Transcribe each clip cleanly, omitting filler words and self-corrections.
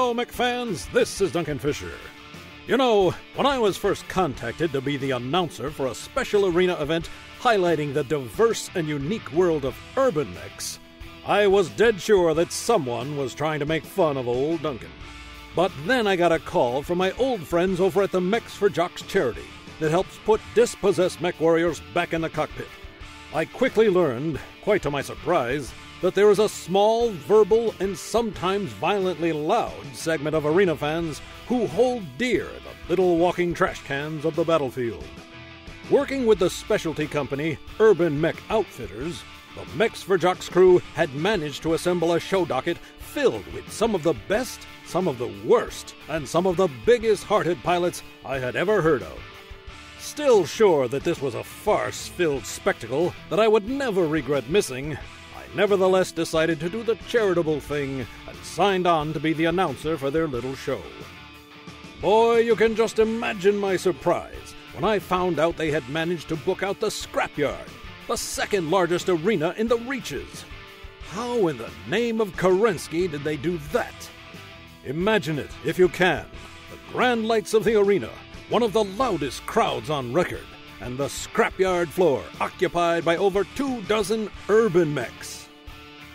Hello, Mech fans, this is Duncan Fisher. You know, when I was first contacted to be the announcer for a special arena event highlighting the diverse and unique world of urban mechs, I was dead sure that someone was trying to make fun of old Duncan. But then I got a call from my old friends over at the Mechs for Jocks charity that helps put dispossessed mech warriors back in the cockpit. I quickly learned, quite to my surprise, that there is a small, verbal, and sometimes violently loud segment of arena fans who hold dear the little walking trash cans of the battlefield. Working with the specialty company Urban Mech Outfitters, the Mechs for Jocks crew had managed to assemble a show docket filled with some of the best, some of the worst, and some of the biggest-hearted pilots I had ever heard of. Still sure that this was a farce-filled spectacle that I would never regret missing, I nevertheless decided to do the charitable thing and signed on to be the announcer for their little show. Boy, you can just imagine my surprise when I found out they had managed to book out the Scrapyard, the second largest arena in the Reaches. How in the name of Kerensky did they do that? Imagine it, if you can. The grand lights of the arena, one of the loudest crowds on record, and the Scrapyard floor occupied by over 24 urban mechs.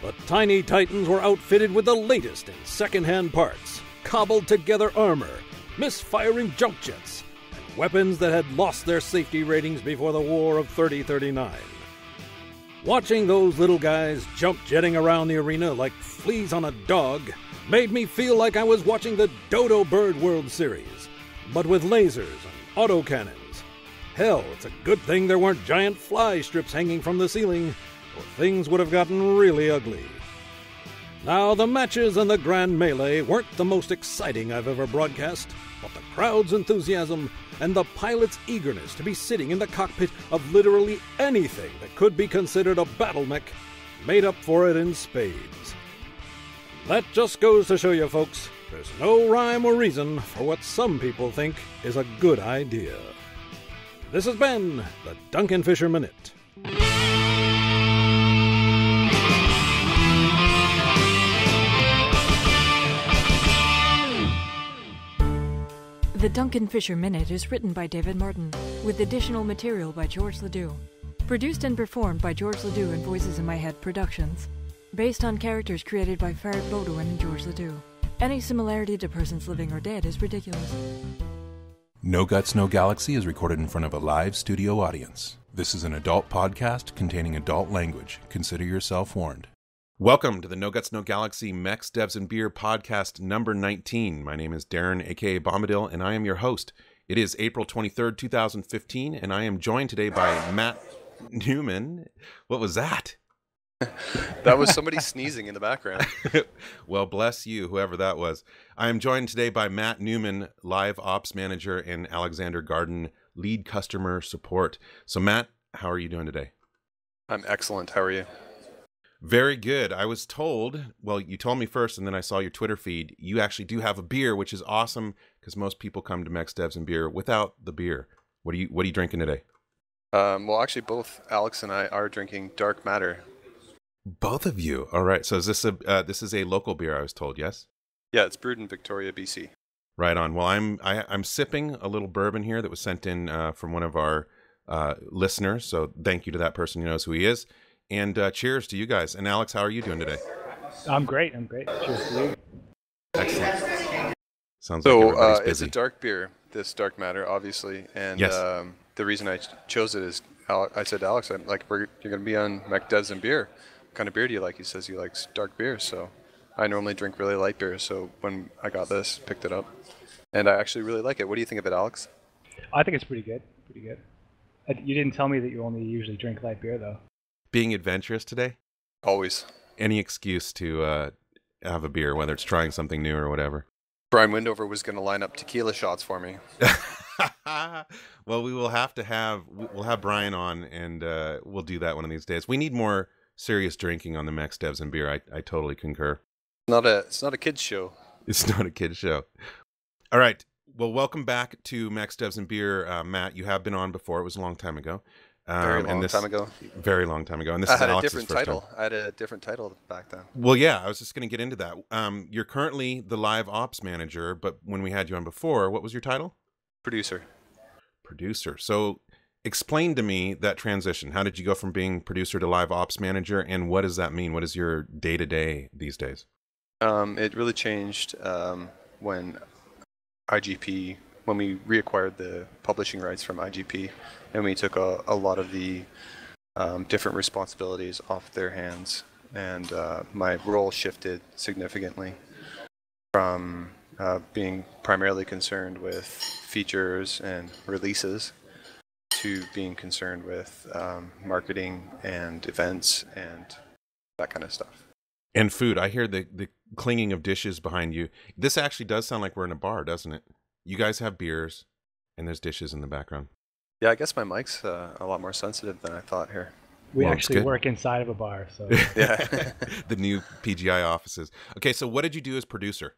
The tiny titans were outfitted with the latest in second-hand parts, cobbled-together armor, misfiring jump jets, and weapons that had lost their safety ratings before the War of 3039. Watching those little guys jump jetting around the arena like fleas on a dog made me feel like I was watching the Dodo Bird World Series, but with lasers and autocannons. Hell, it's a good thing there weren't giant fly strips hanging from the ceiling, or things would have gotten really ugly. Now, the matches and the grand melee weren't the most exciting I've ever broadcast, but the crowd's enthusiasm and the pilot's eagerness to be sitting in the cockpit of literally anything that could be considered a battle mech made up for it in spades. That just goes to show you, folks, there's no rhyme or reason for what some people think is a good idea. This has been the Duncan Fisher Minute. The Duncan Fisher Minute is written by David Martin, with additional material by George Ledoux. Produced and performed by George Ledoux and Voices in My Head Productions. Based on characters created by Farrad Bowdoin and George Ledoux. Any similarity to persons living or dead is ridiculous. No Guts, No Galaxy is recorded in front of a live studio audience. This is an adult podcast containing adult language. Consider yourself warned. Welcome to the No Guts, No Galaxy Mechs, Devs, and Beer podcast number 19. My name is Daeron, a.k.a. Bombadil, and I am your host. It is April 23rd, 2015, and I am joined today by Matt Newman. What was that? That was somebody sneezing in the background. Well, bless you, whoever that was. I am joined today by Matt Newman, Live Ops Manager, and Alexander Garden, Lead Customer Support. So, Matt, how are you doing today? I'm excellent. How are you? Very good. I was told, well, you told me first, and then I saw your Twitter feed, you actually do have a beer, which is awesome, because most people come to Mechs, Devs, and Beer without the beer. What are you drinking today? Well, actually, both Alex and I are drinking Dark Matter. Both of you. All right. So is this a local beer, I was told, yes? Yeah, it's brewed in Victoria, BC. Right on. Well, I'm sipping a little bourbon here that was sent in from one of our listeners. So thank you to that person who knows who he is. And cheers to you guys. And Alex, how are you doing today? I'm great. Cheers to you. Excellent. Sounds like everybody's busy. It's a dark beer, this Dark Matter, obviously. And yes. The reason I chose it is I said to Alex, you're going to be on Mech, Devs, and Beer. What kind of beer do you like? He says he likes dark beer. So I normally drink really light beer. So when I got this, picked it up. And I actually really like it. What do you think of it, Alex? I think it's pretty good. You didn't tell me that you only usually drink light beer, though. Being adventurous today? Always. Any excuse to have a beer, whether it's trying something new or whatever. Brian Windover was going to line up tequila shots for me. Well, we'll have Brian on, and we'll do that one of these days. We need more serious drinking on the Mechs, Devs, and Beer. I totally concur. It's not a kids show. It's not a kids show. All right. Well, welcome back to Mechs, Devs, and Beer. Matt, you have been on before. It was a long time ago. Very long and this time ago. very long time ago, and this I is had a Alex's different first title. time. I had a different title back then. Well, yeah, I was just going to get into that. You're currently the live ops manager, but when we had you on before, what was your title? Producer. Producer. So explain to me that transition. How did you go from being producer to live ops manager, and what does that mean? What is your day-to-day these days? It really changed when IGP, when we reacquired the publishing rights from IGP, and we took a lot of the different responsibilities off their hands, and my role shifted significantly from being primarily concerned with features and releases to being concerned with marketing and events and that kind of stuff. And food. I hear the clinging of dishes behind you. This actually does sound like we're in a bar, doesn't it? You guys have beers, and there's dishes in the background. Yeah, I guess my mic's a lot more sensitive than I thought here. We Well, it's actually good. work inside of a bar, so Yeah. The new PGI offices. Okay, so what did you do as producer?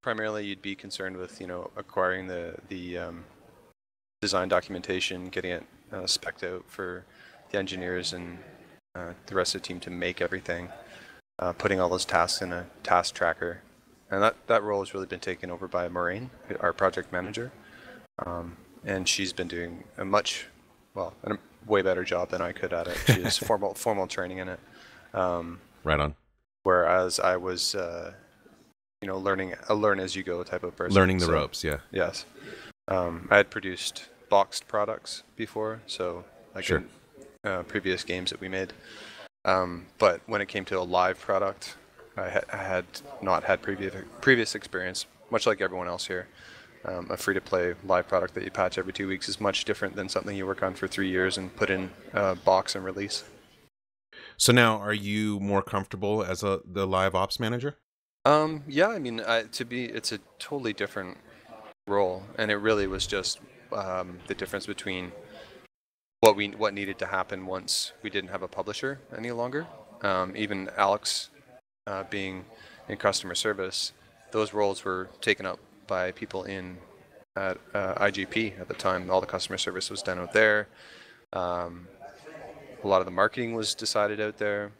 Primarily, you'd be concerned with, acquiring the design documentation, getting it spec'd out for the engineers and the rest of the team to make everything, putting all those tasks in a task tracker. And that role has really been taken over by Maureen, our project manager. And she's been doing a way better job than I could at it. She has formal training in it. Right on. Whereas I was, learning a learn as you go type of person. Learning the ropes, yeah. Yes. I had produced boxed products before, so like Sure. in previous games that we made. But when it came to a live product, I had not had previous experience, much like everyone else here. A free-to-play live product that you patch every 2 weeks is much different than something you work on for 3 years and put in a box and release. So now, are you more comfortable as the live ops manager? Yeah, I mean, it's a totally different role, and it really was just the difference between what needed to happen once we didn't have a publisher any longer. Even Alex being in customer service, those roles were taken up by people at IGP at the time. All the customer service was done out there. A lot of the marketing was decided out there.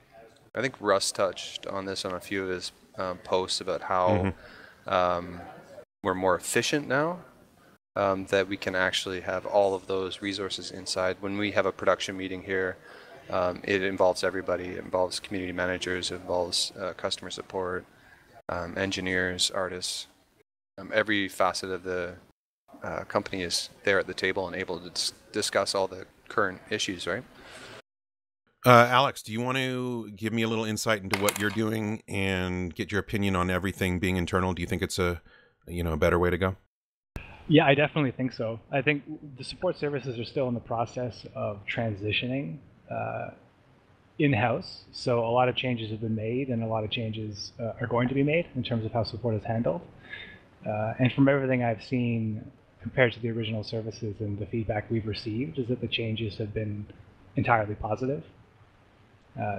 I think Russ touched on this on a few of his posts about how we're more efficient now, that we can actually have all of those resources inside. When we have a production meeting here, it involves everybody. It involves community managers, it involves customer support, engineers, artists. Every facet of the company is there at the table and able to discuss all the current issues, right? Alex, do you want to give me a little insight into what you're doing and get your opinion on everything being internal? Do you think it's a better way to go? yeah, I definitely think so. I think the support services are still in the process of transitioning in-house. So a lot of changes have been made, and a lot of changes are going to be made in terms of how support is handled. And from everything I've seen, compared to the original services and the feedback we've received, is that the changes have been entirely positive.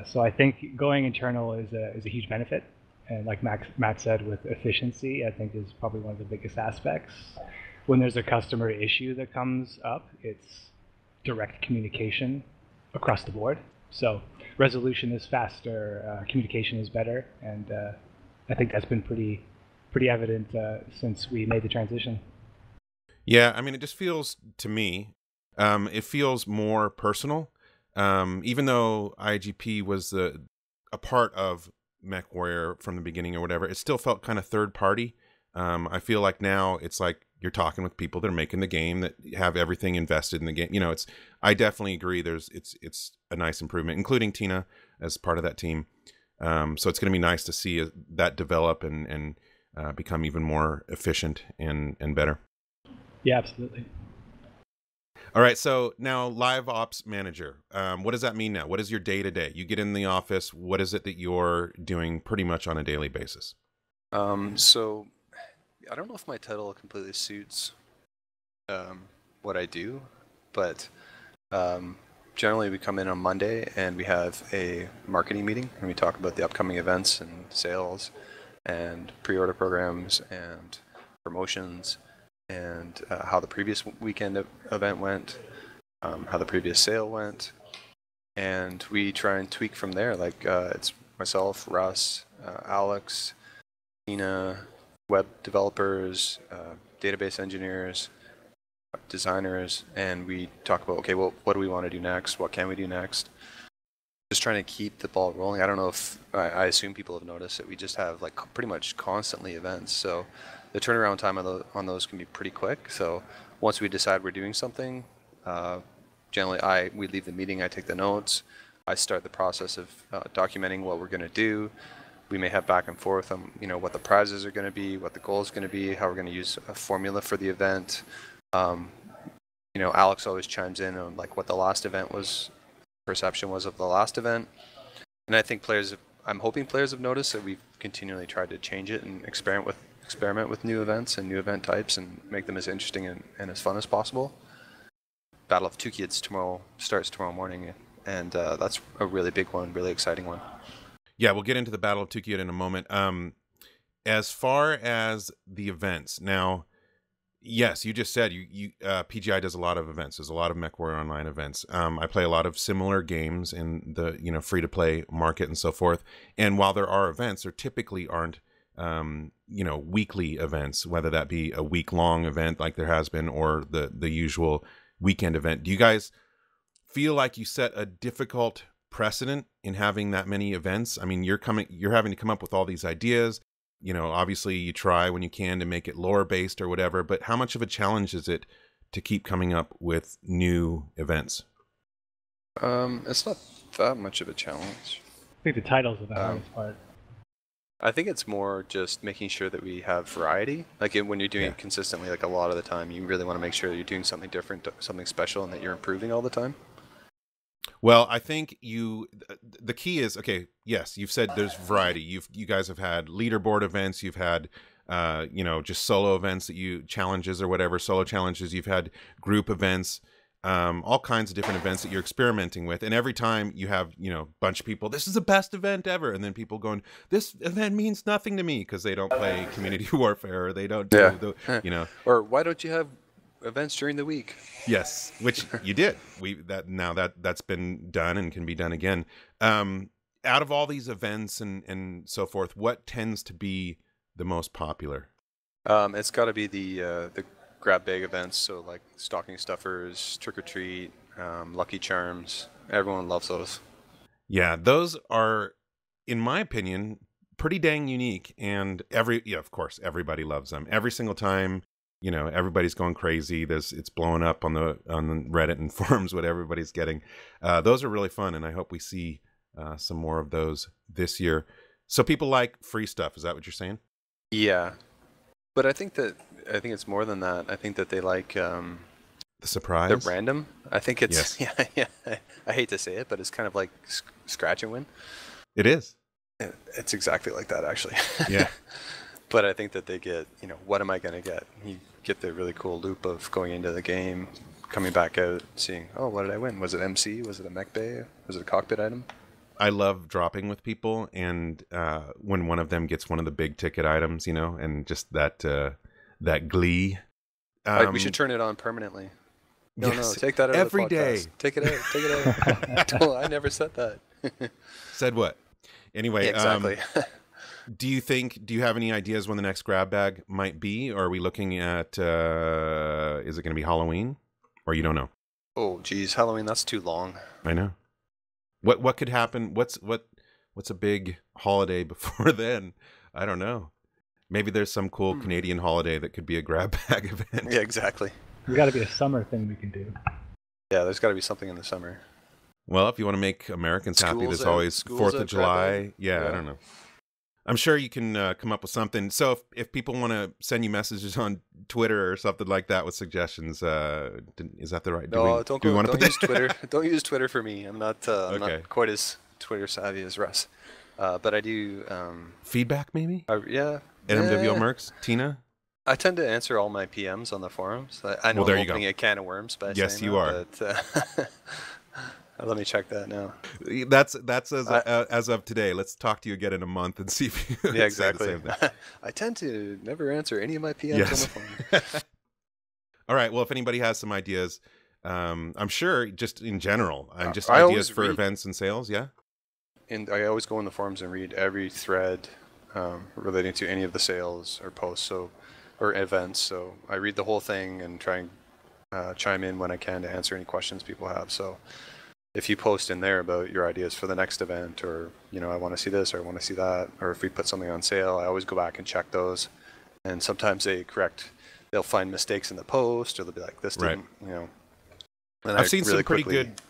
So I think going internal is a huge benefit. And like Matt said, with efficiency, I think is probably one of the biggest aspects. When there's a customer issue that comes up, it's direct communication across the board. So resolution is faster, communication is better, and I think that's been pretty evident since we made the transition. Yeah, I mean, it just feels to me, it feels more personal. Even though IGP was a part of MechWarrior from the beginning or whatever, it still felt kind of third party. I feel like now it's like you're talking with people that are making the game, that have everything invested in the game. I definitely agree. It's a nice improvement, including Tina as part of that team. So it's going to be nice to see that develop and become even more efficient and better. Yeah, absolutely. All right, so now live ops manager. What does that mean now? What is your day-to-day? You get in the office. What is it that you're doing pretty much on a daily basis? So I don't know if my title completely suits what I do, but generally we come in on Monday and we have a marketing meeting and we talk about the upcoming events and sales and pre-order programs and promotions and how the previous weekend event went. how the previous sale went, and we try and tweak from there. Like it's myself, Russ, Alex, Tina, web developers, database engineers, designers, and we talk about, okay, well, what do we want to do next? What can we do next? Just trying to keep the ball rolling. I don't know if, I assume people have noticed that we just have like pretty much constantly events. So the turnaround time on those can be pretty quick. So once we decide we're doing something, generally we leave the meeting, I take the notes, I start the process of documenting what we're going to do. We may have back and forth on, what the prizes are going to be, what the goal is going to be, how we're going to use a formula for the event. Alex always chimes in on like what the last event perception was of the last event. And I think I'm hoping players have noticed that we've continually tried to change it and experiment with new events and new event types and make them as interesting and as fun as possible. Battle of Two Kids starts tomorrow morning, and that's a really big one, really exciting one. Yeah, we'll get into the Battle of Two Kids in a moment. As far as the events, now, yes, you just said PGI does a lot of events. There's a lot of MechWarrior Online events. I play a lot of similar games in the free-to-play market and so forth. And while there are events, there typically aren't weekly events, whether that be a week-long event like there has been or the usual weekend event. Do you guys feel like you set a difficult precedent in having that many events? I mean, you're having to come up with all these ideas. Obviously you try when you can to make it lore based or whatever, but how much of a challenge is it to keep coming up with new events? It's not that much of a challenge. I think the titles are the hardest part. I think it's more just making sure that we have variety. Like when you're doing it consistently, like a lot of the time, you really want to make sure that you're doing something different, something special, and that you're improving all the time. Well, I think the key is, okay, yes, you've said there's variety. You guys have had leaderboard events, you've had just solo events challenges or whatever, solo challenges, you've had group events, all kinds of different events that you're experimenting with. And every time you have, a bunch of people, this is the best event ever. And then people going, this event means nothing to me because they don't play Community Warfare or they don't do Or why don't you have events during the week? Yes, which you did. That's been done and can be done again. Out of all these events and so forth, what tends to be the most popular? It's got to be the grab bag events. So like stocking stuffers, trick or treat, Lucky Charms. Everyone loves those. Yeah, those are, in my opinion, pretty dang unique. And of course, everybody loves them. Every single time. Everybody's going crazy. It's blowing up on the Reddit and forums what everybody's getting. Those are really fun, and I hope we see some more of those this year. So people like free stuff. Is that what you're saying? Yeah, but I think it's more than that. I think that they like the surprise. The random. I think it's yes. I hate to say it, but it's kind of like scratch and win. It is. It's exactly like that, actually. Yeah. But I think that they get, what am I going to get? You get the really cool loop of going into the game, coming back out, seeing, oh, what did I win? Was it MC? Was it a mech bay? Was it a cockpit item? I love dropping with people, and when one of them gets one of the big ticket items, and just that glee. We should turn it on permanently. No, take that out every of the podcast. day. Take it out. I never said that. Said what? Anyway, yeah, exactly. Do you have any ideas when the next grab bag might be? Or are we looking at, is it going to be Halloween? Or you don't know? Oh, geez, Halloween, that's too long. I know. What could happen? What's a big holiday before then? I don't know. Maybe there's some cool Canadian holiday that could be a grab bag event. Yeah, exactly. There's got to be a summer thing we can do. Yeah, there's got to be something in the summer. Well, if you want to make Americans happy, there's always 4th of July. Yeah, I don't know. I'm sure you can come up with something. So if people want to send you messages on Twitter or something like that with suggestions, is that the right? No, don't use Twitter. Don't use Twitter for me. I'm not quite as Twitter savvy as Russ. But I do feedback maybe. Yeah. NMWO Mercs, Tina. I tend to answer all my PMs on the forums. I know I'm opening a can of worms by yes, saying you are. But, let me check that now. That's as of today. Let's talk to you again in a month and see if you exactly. say the same thing. I tend to never answer any of my PMs on the phone. All right. Well, if anybody has some ideas, I'm sure just in general, just I ideas always for read, events and sales. Yeah. and I always go in the forums and read every thread relating to any of the sales or posts, or events. So I read the whole thing and try and chime in when I can to answer any questions people have. So if you post in there about your ideas for the next event, or I want to see this or I want to see that, or if we put something on sale, I always go back and check those. And sometimes they'll find mistakes in the post, or they'll be like, this didn't, And I've seen really some pretty quickly, good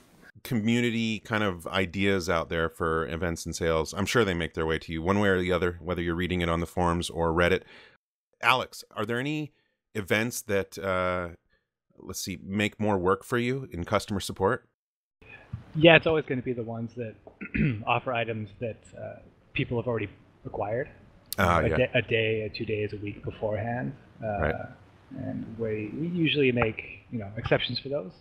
community kind of ideas out there for events and sales. I'm sure they make their way to you one way or the other, whether you're reading it on the forums or Reddit. Alex, are there any events that, make more work for you in customer support? Yeah, it's always going to be the ones that offer items that people have already acquired a day, 2 days, a week beforehand. Right. And we usually make exceptions for those,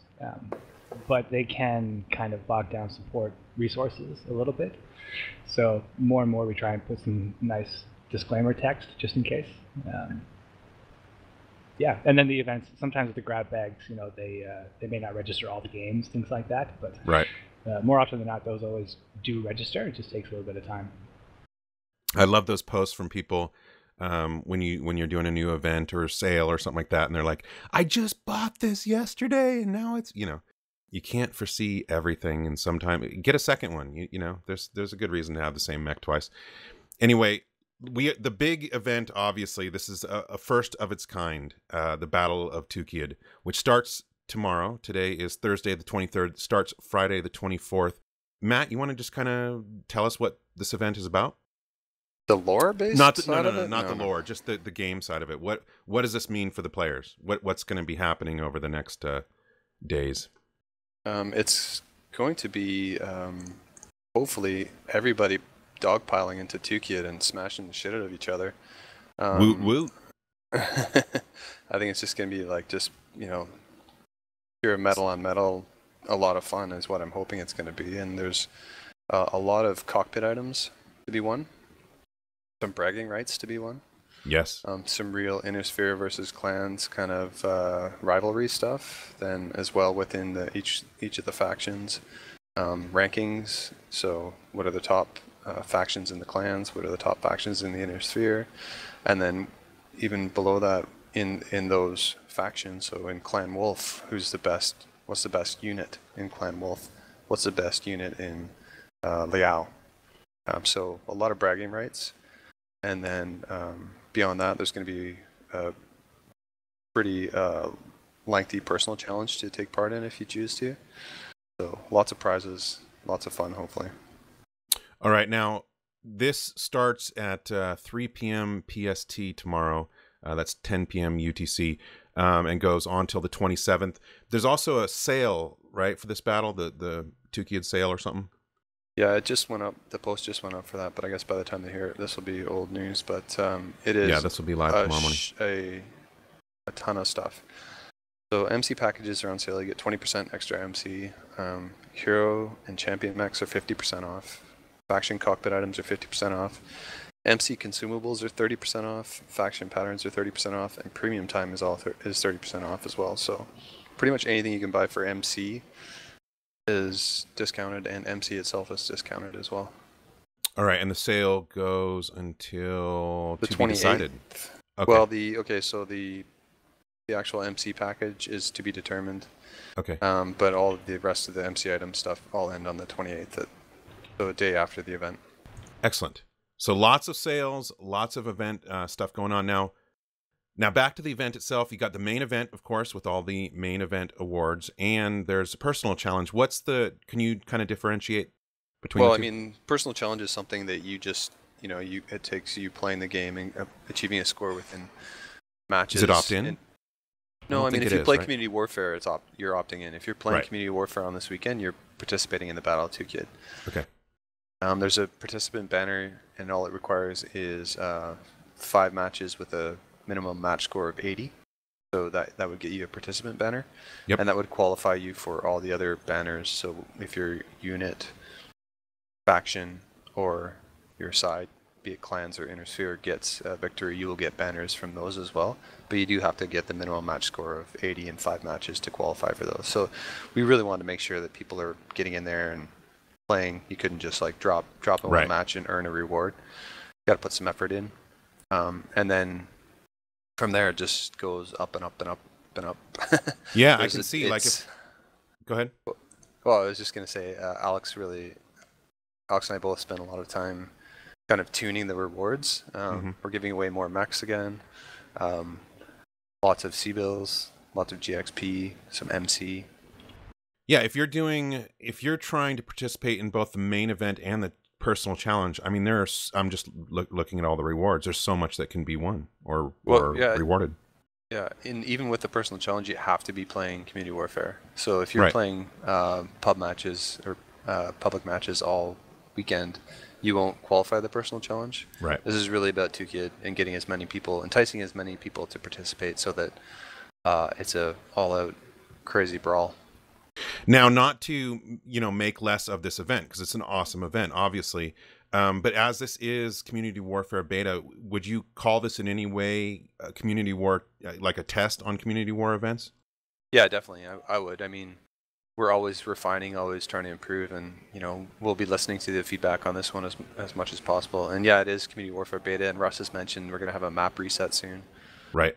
but they can kind of bog down support resources a little bit. So more and more we try and put some nice disclaimer text just in case. Yeah, and then the events, sometimes with the grab bags, they may not register all the games, things like that, but right. More often than not, those always do register. It just takes a little bit of time. I love those posts from people when you're doing a new event or a sale or something like that, and they're like, I just bought this yesterday and now it's, you can't foresee everything, and sometimes get a second one. There's a good reason to have the same mech twice. Anyway, the big event, obviously, this is a first of its kind, the Battle of Tukiad, which starts tomorrow. Today is Thursday the 23rd, starts Friday the 24th. Matt, you want to just kind of tell us what this event is about? The lore based? Not the lore, just the game side of it. What does this mean for the players? What's going to be happening over the next days? It's going to be hopefully everybody dogpiling into Tukiad and smashing the shit out of each other. Woot woot. I think it's just going to be like pure metal on metal. A lot of fun is what I'm hoping it's going to be. And there's a lot of cockpit items to be won. Some bragging rights to be won. Yes. Some real inner sphere versus clans kind of rivalry stuff. Then as well within each of the factions, rankings. So what are the top factions in the clans? What are the top factions in the inner sphere? And then even below that, in those factions. So in Clan Wolf, who's the best? What's the best unit in Clan Wolf? What's the best unit in Liao? So a lot of bragging rights. And then beyond that, there's going to be a pretty lengthy personal challenge to take part in if you choose to. So lots of prizes, lots of fun, hopefully. All right. Now, this starts at 3 p.m. PST tomorrow. That's 10 p.m. UTC, and goes on till the 27th. There's also a sale, right, for this battle, the Tukiad sale or something? Yeah, it just went up. The post just went up for that, but I guess by the time they hear it, this will be old news. But it is. Yeah, this will be live tomorrow morning. A ton of stuff. So MC packages are on sale. You get 20% extra MC. Hero and Champion Mechs are 50% off. Faction cockpit items are 50% off. MC consumables are 30% off. Faction patterns are 30% off, and premium time is 30% off as well. So pretty much anything you can buy for MC is discounted, and MC itself is discounted as well. All right, and the sale goes until the 28th. Okay. Well, the actual MC package is to be determined. Okay. But all of the rest of the MC item stuff all end on the 28th, so a day after the event. Excellent. So lots of sales, lots of event stuff going on now. Now back to the event itself. You got the main event, of course, with all the main event awards, and there's a personal challenge. Can you kind of differentiate between the two? I mean, personal challenge is something that you just, it takes you playing the game and achieving a score within matches. Is it opt-in? No, I mean, if you play Community Warfare, you're opting in. If you're playing Community Warfare on this weekend, you're participating in the Battle of Tukiad. Okay. There's a participant banner, and all it requires is 5 matches with a minimum match score of 80. So that would get you a participant banner. Yep. And that would qualify you for all the other banners. So if your unit, faction, or your side be it clans or Inner Sphere, gets a victory, you will get banners from those as well. But you do have to get the minimum match score of 80 in 5 matches to qualify for those. So we really wanted to make sure that people are getting in there and playing. You couldn't just like drop in one match and earn a reward. You got to put some effort in. And then from there, it just goes up and up and up and up. Yeah, I can see. Like, go ahead. Well, I was just gonna say, Alex and I both spent a lot of time kind of tuning the rewards. We're giving away more mechs again. Lots of C-bills, lots of GXP, some MC. Yeah, if you're trying to participate in both the main event and the personal challenge, I mean, I'm just looking at all the rewards. There's so much that can be won or rewarded. Yeah, and even with the personal challenge, you have to be playing Community Warfare. So if you're playing pub matches or public matches all weekend, you won't qualify the personal challenge. Right. This is really about 2Kid and getting enticing as many people to participate so that it's a all-out crazy brawl. Now, not to make less of this event, because it's an awesome event, obviously. But as this is Community Warfare Beta, would you call this in any way community war, like a test on community war events? Yeah, definitely. I would. I mean, we're always refining, always trying to improve, and we'll be listening to the feedback on this one as much as possible. And yeah, it is Community Warfare Beta, and Russ has mentioned we're going to have a map reset soon. Right.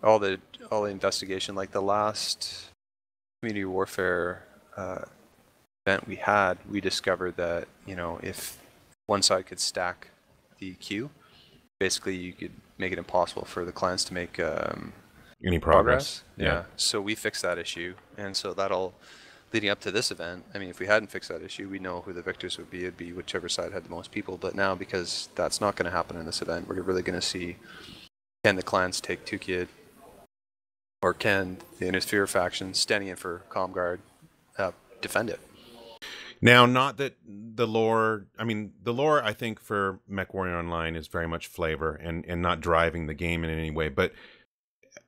All the investigation, like the last Community Warfare event we discovered that if one side could stack the queue, basically you could make it impossible for the clans to make any progress. Yeah. So we fixed that issue, and so that'll, leading up to this event, I mean, if we hadn't fixed that issue, we know who the victors would be. It'd be whichever side had the most people. But now, because that's not going to happen in this event, we're really going to see, can the clans take 2Kid, or can the Inner Sphere faction standing in for Comguard defend it? Now, not that the lore, I think for MechWarrior Online is very much flavor and not driving the game in any way. But,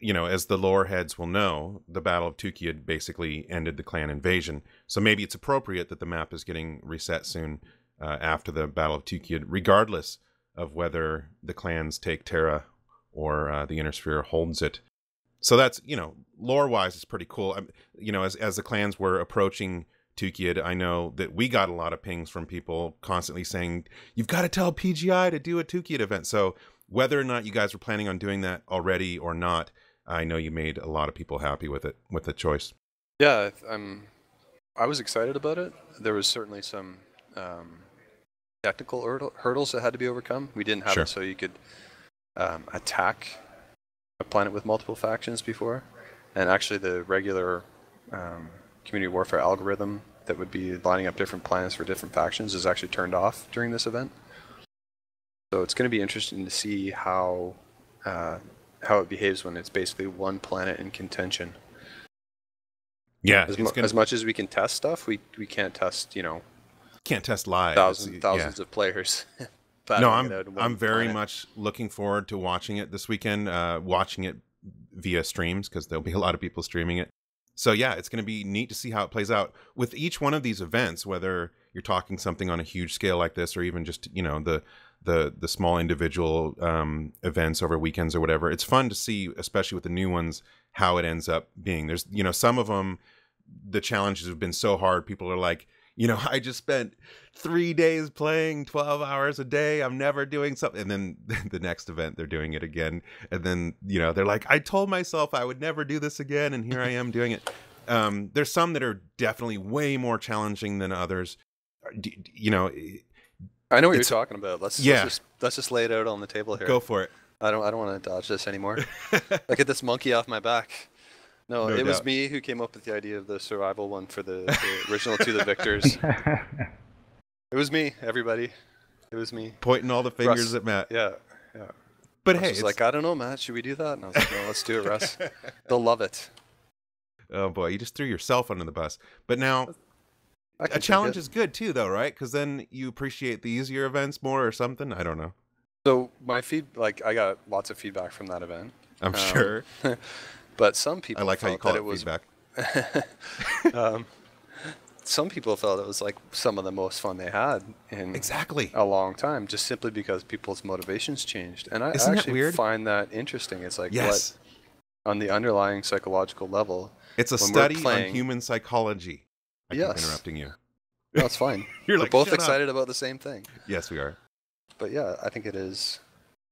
as the lore heads will know, the Battle of Tukid basically ended the clan invasion. So maybe it's appropriate that the map is getting reset soon after the Battle of Tukid, regardless of whether the clans take Terra or the Inner Sphere holds it. So that's, lore-wise, it's pretty cool. As the clans were approaching Tukid, I know that we got a lot of pings from people constantly saying, you've got to tell PGI to do a Tukid event. So whether or not you guys were planning on doing that already or not, I know you made a lot of people happy with the choice. Yeah, I was excited about it. There was certainly some technical hurdles that had to be overcome. We didn't have it so you could attack a planet with multiple factions before. And actually the regular community warfare algorithm that would be lining up different planets for different factions is actually turned off during this event. So it's going to be interesting to see how it behaves when it's basically one planet in contention. Yeah, as much as we can test stuff, we can't test, can't test live. Thousands of players. No, I'm very much looking forward to watching it this weekend, watching it via streams, because there'll be a lot of people streaming it. So yeah, it's going to be neat to see how it plays out with each one of these events, whether you're talking something on a huge scale like this, or even just, the small individual events over weekends or whatever. It's fun to see, especially with the new ones, how it ends up being. There's, some of them, the challenges have been so hard. People are like, I just spent 3 days playing 12 hours a day. I'm never doing something. And then the next event, they're doing it again. And then, they're like, I told myself I would never do this again. And here I am doing it. There's some that are definitely way more challenging than others. I know what you're talking about. Let's just lay it out on the table here. Go for it. I don't want to dodge this anymore. Look at this monkey off my back. No, it was me who came up with the idea of the survival one for the original To the Victors. It was me, everybody. It was me. Pointing all the fingers at Matt. Yeah. But Russ was like, I don't know, Matt. Should we do that? And I was like, no, let's do it, Russ. They'll love it. Oh, boy. You just threw yourself under the bus. But now, a challenge is good, too, though, right? Because then you appreciate the easier events more or something? I don't know. So I got lots of feedback from that event. I'm sure. But some people I like how you call it feedback. some people felt it was like some of the most fun they had in exactly a long time, just simply because people's motivations changed. And I Isn't that actually weird? find that interesting. It's like, yes, what on the underlying psychological level? it's a when we're study playing- on human psychology. I keep Yes. interrupting you. No, it's fine. You're We're like, both "Shut up." excited about the same thing. Yes, we are. But yeah, I think it is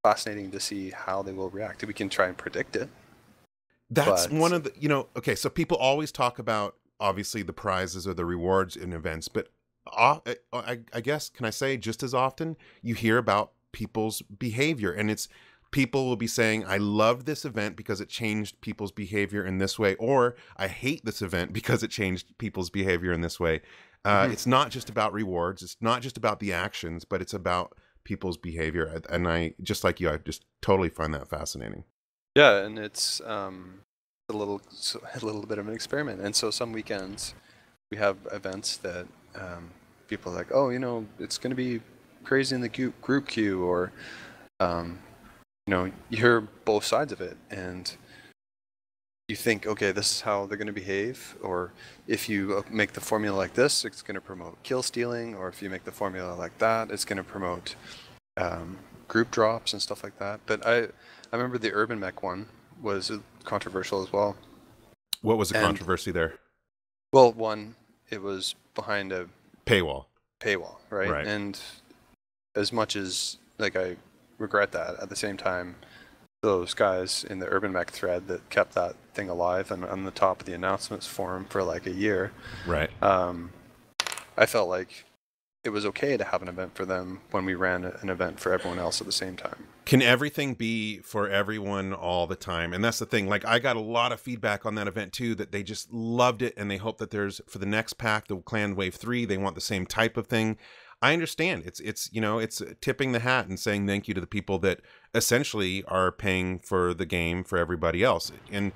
fascinating to see how they will react. We can try and predict it. That's But- one of the, you know, okay, so people always talk about, obviously, the prizes or the rewards in events, but I guess, can I say, just as often, you hear about people's behavior, and it's, people will be saying, I love this event because it changed people's behavior in this way, or I hate this event because it changed people's behavior in this way. It's not just about rewards, it's not just about the actions, but it's about people's behavior, and I, just like you, I just totally find that fascinating. Yeah, and it's a little bit of an experiment. And so some weekends we have events that people are like, oh, you know, it's going to be crazy in the group queue, or you know, you hear both sides of it, and you think, okay, this is how they're going to behave, or if you make the formula like this, it's going to promote kill stealing, or if you make the formula like that, it's going to promote group drops and stuff like that. But I remember the Urban Mech one was controversial as well. What was the controversy there? Well, one, it was behind a Paywall, right? Right. And as much as, like, I regret that, at the same time, those guys in the Urban Mech thread that kept that thing alive and on the top of the announcements forum for like a year, right? I felt like it was okay to have an event for them when we ran an event for everyone else at the same time. Can everything be for everyone all the time? And that's the thing. Like, I got a lot of feedback on that event too, that they just loved it, and they hope that there's, for the next pack, the Clan Wave 3, they want the same type of thing. I understand. It's you know, it's tipping the hat and saying thank you to the people that essentially are paying for the game for everybody else. And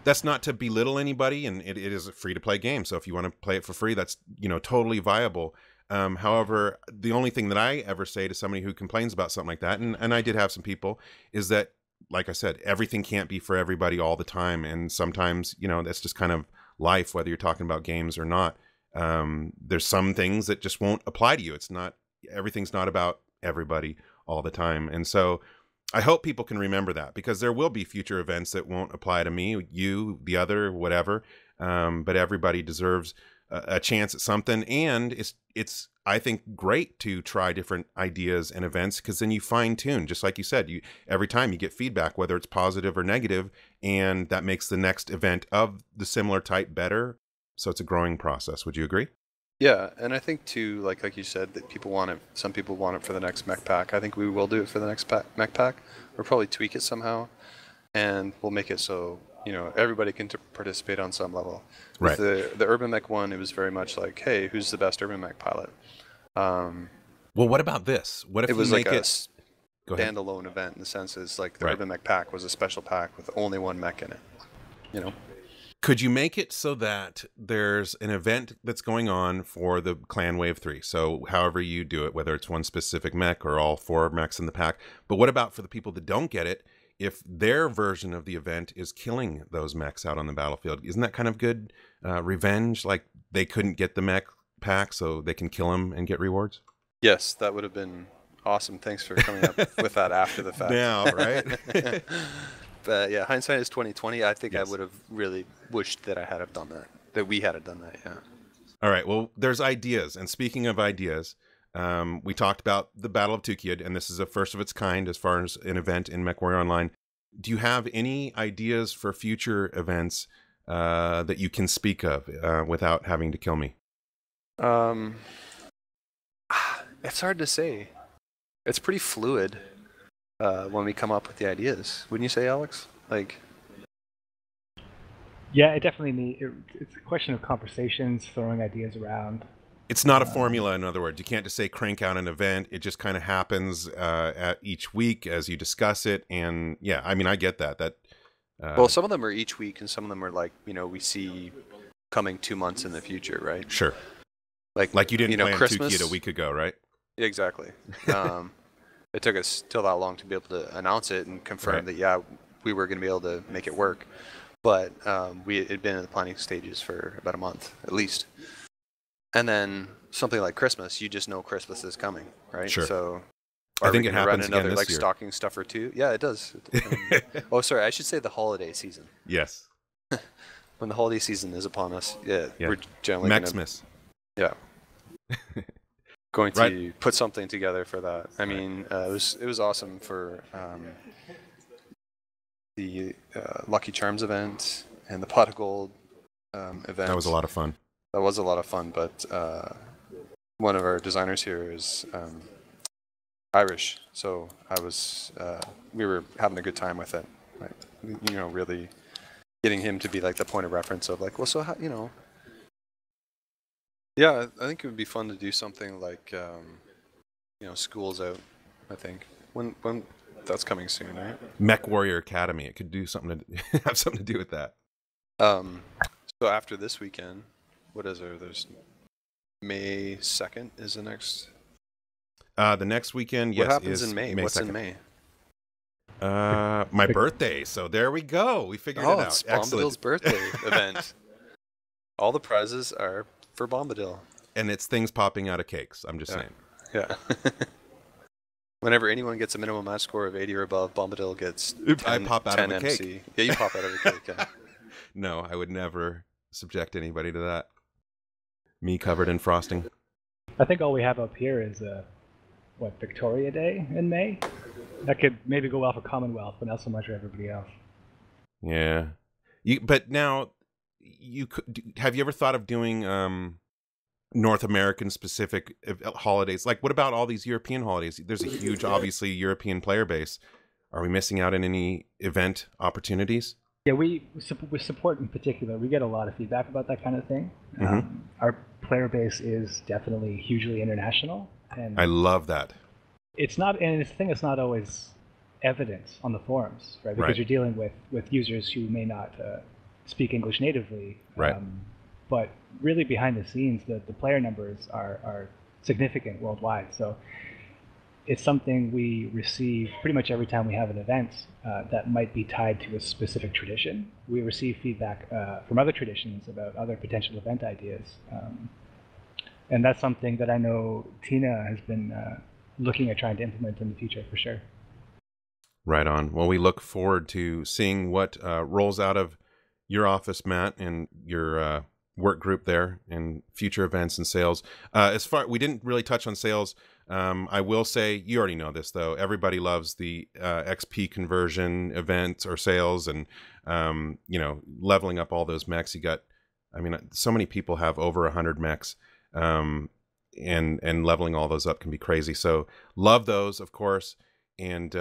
that's not to belittle anybody, and it is a free to play game. So if you want to play it for free, that's, you know, totally viable. However, the only thing that I ever say to somebody who complains about something like that, and I did have some people, is that, like I said, everything can't be for everybody all the time. And sometimes, you know, that's just kind of life, whether you're talking about games or not. There's some things that just won't apply to you. It's not, everything's not about everybody all the time. And so I hope people can remember that, because there will be future events that won't apply to me, you, the other, whatever. But everybody deserves a chance at something. And it's, I think, great to try different ideas and events, because then you fine tune, just like you said, every time you get feedback, whether it's positive or negative, and that makes the next event of the similar type better. So it's a growing process. Would you agree? Yeah, and I think too, like you said, that people want it. Some people want it for the next mech pack. I think we will do it for the next mech pack. We'll probably tweak it somehow, and we'll make it so, you know, everybody can participate on some level. Right. With the Urban Mech one, it was very much like, hey, who's the best Urban Mech pilot? Well, what about this? What if it was you make like a standalone event, in the sense is like the Right. Urban Mech pack was a special pack with only one mech in it. You know. Could you make it so that there's an event that's going on for the Clan Wave 3? So however you do it, whether it's one specific mech or all 4 mechs in the pack. But what about for the people that don't get it, if their version of the event is killing those mechs out on the battlefield? Isn't that kind of good revenge? Like, they couldn't get the mech pack, so they can kill them and get rewards? Yes, that would have been awesome. Thanks for coming up with that after the fact. Now, right? But yeah, hindsight is 2020. I think Yes. I would have really wished that I had have done that. That we had done that. Yeah. All right. Well, there's ideas. And speaking of ideas, we talked about the Battle of Tukiyid, and this is a first of its kind as far as an event in MechWarrior Online. Do you have any ideas for future events that you can speak of without having to kill me? It's hard to say. It's pretty fluid when we come up with the ideas. Wouldn't you say, Alex? Like, Yeah, it definitely it's a question of conversations, throwing ideas around. It's not a formula, in other words. You can't just say crank out an event. It just kind of happens at each week as you discuss it. And yeah, I mean, I get that. well, some of them are each week, and some of them are like, you know, we see coming 2 months in the future, right? Sure. Like you didn't plan Christmas. Tukiyid a week ago, right? Exactly. It took us till that long to be able to announce it and confirm Right. that, yeah, we were going to be able to make it work. But we had been in the planning stages for about a month, at least. And then something like Christmas, you just know Christmas is coming, right? Sure. So I think it happens again this like year. stocking stuffer too. Yeah, it does. Oh, sorry, I should say the holiday season. Yes. When the holiday season is upon us, we're generally Mechsmas. going to put something together for that. I mean, it was awesome for the Lucky Charms event and the Pot of Gold event. That was a lot of fun. That was a lot of fun, but one of our designers here is Irish, so we were having a good time with it. Like, you know, really getting him to be like the point of reference of like, well, so how, you know. Yeah, I think it would be fun to do something like, you know, school's out. I think when that's coming soon, right? MechWarrior Academy. It could do something to have something to do with that. So after this weekend, what is there? There's May 2nd is the next. The next weekend, yes. What happens is in May? What's 2nd. in May? My birthday. So there we go. We figured it out. It's Bombadil's birthday event. All the prizes are for Bombadil. And it's things popping out of cakes. I'm just saying. Yeah. Whenever anyone gets a minimum match score of 80 or above, Bombadil gets 10, I pop out of a MC. cake. Yeah, you pop out of a cake. Yeah. No, I would never subject anybody to that. Me covered in frosting. I think all we have up here is Victoria Day in May. That could maybe go well for Commonwealth, but not so much for everybody else. Yeah, but now have you ever thought of doing North American specific holidays? Like, what about all these European holidays? There's a huge, obviously, European player base. Are we missing out on any event opportunities? Yeah, we support in particular. We get a lot of feedback about that kind of thing. Mm-hmm. Our player base is definitely hugely international, and I love that. It's not, and it's the thing that's not always evident on the forums, right? Because you're dealing with users who may not speak English natively, right? But really, behind the scenes, the player numbers are significant worldwide. So it's something we receive pretty much every time we have an event that might be tied to a specific tradition. We receive feedback from other traditions about other potential event ideas. And that's something that I know Tina has been looking at trying to implement in the future for sure. Right on. Well, we look forward to seeing what rolls out of your office, Matt, and your work group there, and future events and sales. We didn't really touch on sales. I will say, you already know this though, everybody loves the XP conversion events or sales, and you know, leveling up all those mechs. So many people have over 100 mechs, and leveling all those up can be crazy. So love those, of course. And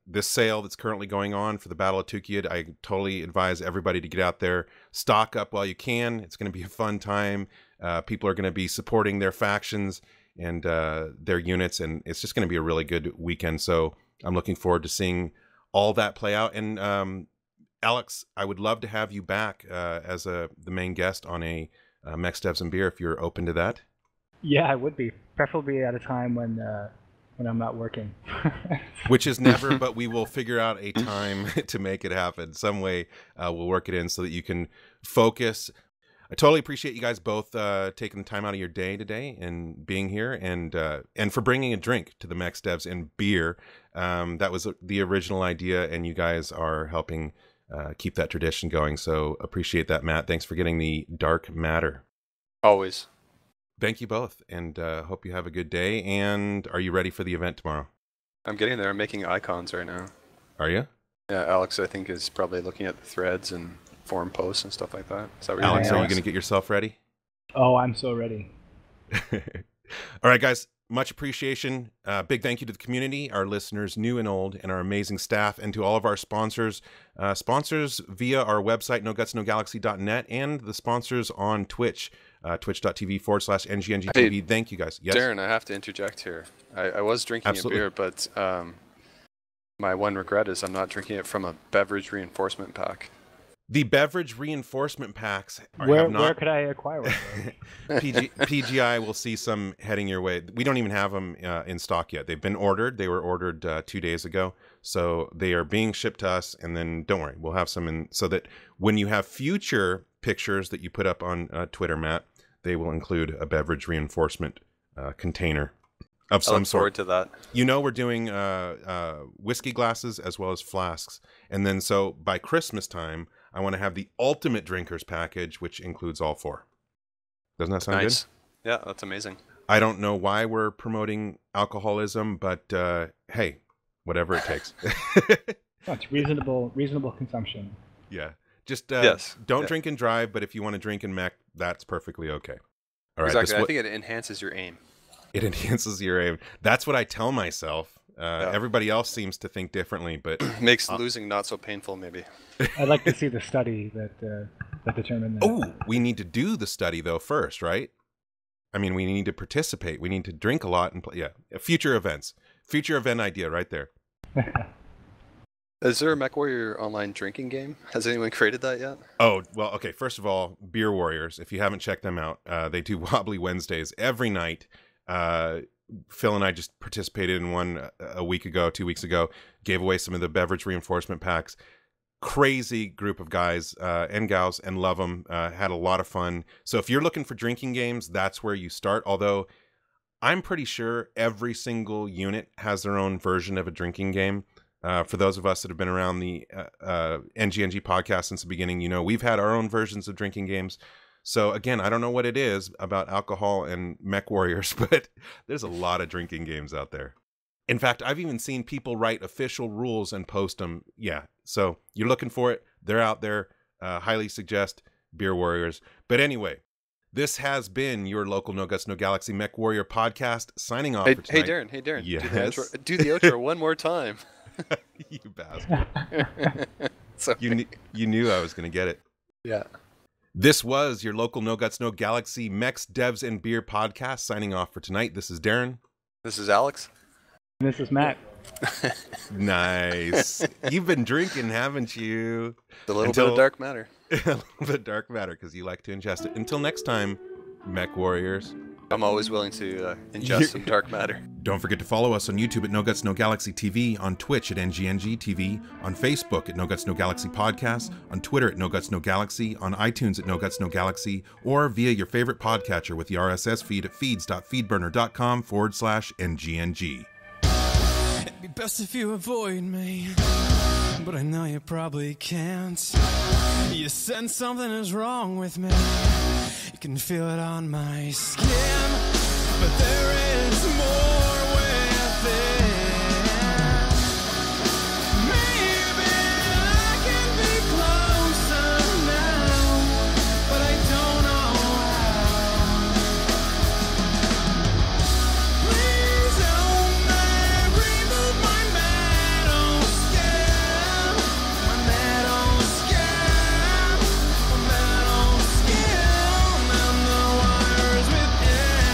this sale that's currently going on for the Battle of Tukiyid, I totally advise everybody to get out there, stock up while you can. It's going to be a fun time. People are going to be supporting their factions and their units, and it's just going to be a really good weekend. So I'm looking forward to seeing all that play out. And Alex, I would love to have you back as the main guest on a Mechs, Devs, and Beer, if you're open to that. Yeah, I would be, preferably at a time when I'm not working. Which is never, but we will figure out a time to make it happen. Some way we'll work it in so that you can focus. I totally appreciate you guys both taking the time out of your day today and being here, and for bringing a drink to the Mechs, Devs, and Beer. That was the original idea, and you guys are helping keep that tradition going. So appreciate that, Matt. Thanks for getting the dark matter. Always. Thank you both, and hope you have a good day. And are you ready for the event tomorrow? I'm getting there. I'm making icons right now. Are you? Yeah, Alex, I think, is probably looking at the threads and forum posts and stuff like that. Is that what Alex, you're are you going to get yourself ready? Oh, I'm so ready. All right, guys. Much appreciation. Big thank you to the community, our listeners, new and old, and our amazing staff, and to all of our sponsors. Sponsors via our website, NoGutsNoGalaxy.net, and the sponsors on Twitch, twitch.tv/NGNGTV. Hey, thank you, guys. Yes? Daeron, I have to interject here. I was drinking a beer, but my one regret is I'm not drinking it from a beverage reinforcement pack. The beverage reinforcement packs where could I acquire one? PGI will see some heading your way. We don't even have them in stock yet. They've been ordered. They were ordered 2 days ago. So they are being shipped to us, and then don't worry, we'll have some in, so that when you have future pictures that you put up on Twitter, Matt, they will include a beverage reinforcement container of some I look forward sort. to that. You know, we're doing whiskey glasses as well as flasks. And then so by Christmas time, I want to have the ultimate drinkers package, which includes all 4. Doesn't that sound Nice. good? Yeah, that's amazing. I don't know why we're promoting alcoholism, but hey, whatever it takes. It's reasonable consumption. Yeah. Just don't drink and drive, but if you want to drink and mech, that's perfectly okay. All right. Exactly. I think it enhances your aim. It enhances your aim. That's what I tell myself. Everybody else seems to think differently, but makes losing not so painful, maybe. I'd like to see the study that determined that. Oh, we need to do the study though first, right? I mean, we need to participate. We need to drink a lot and play. Yeah, future events, future event idea, right there. Is there a MechWarrior Online drinking game? Has anyone created that yet? Oh, well, okay. First of all, Beer Warriors. If you haven't checked them out, they do Wobbly Wednesdays every night. Phil and I just participated in one a week ago, 2 weeks ago, gave away some of the beverage reinforcement packs. Crazy group of guys and gals, and love them. Had a lot of fun. So if you're looking for drinking games, that's where you start. Although I'm pretty sure every single unit has their own version of a drinking game. For those of us that have been around the NGNG podcast since the beginning, you know, we've had our own versions of drinking games. So again, I don't know what it is about alcohol and Mech Warriors, but there's a lot of drinking games out there. In fact, I've even seen people write official rules and post them. Yeah, so you're looking for it. They're out there. Highly suggest Beer Warriors. But anyway, this has been your local No Guts, No Galaxy Mech Warrior podcast. Signing off for tonight. Hey, Daeron. Yes. Do the outro one more time. You bastard. You knew I was going to get it. Yeah. This was your local No Guts, No Galaxy Mechs, Devs, and Beer podcast. Signing off for tonight. This is Daeron. This is Alex. And this is Matt. Nice. You've been drinking, haven't you? A little bit of dark matter. A little bit of dark matter because you like to ingest it. Until next time, Mech Warriors. I'm always willing to ingest some dark matter. Don't forget to follow us on YouTube at No Guts No Galaxy TV, on Twitch at NGNG TV, on Facebook at No Guts No Galaxy Podcast, on Twitter at No Guts No Galaxy, on iTunes at No Guts No Galaxy, or via your favorite podcatcher with the RSS feed at feeds.feedburner.com/NGNG. It'd be best if you avoid me, but I know you probably can't. You sense something is wrong with me. You can feel it on my skin, but there is more within. Maybe I can be closer now, but I don't know how. Please help me remove my metal skin, my metal skin, my metal skin, and the wires within.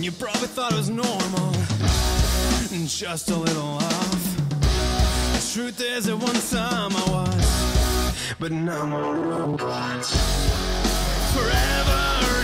You probably thought it was normal, just a little off. The truth is, at one time I was, but now I'm a robot. Forever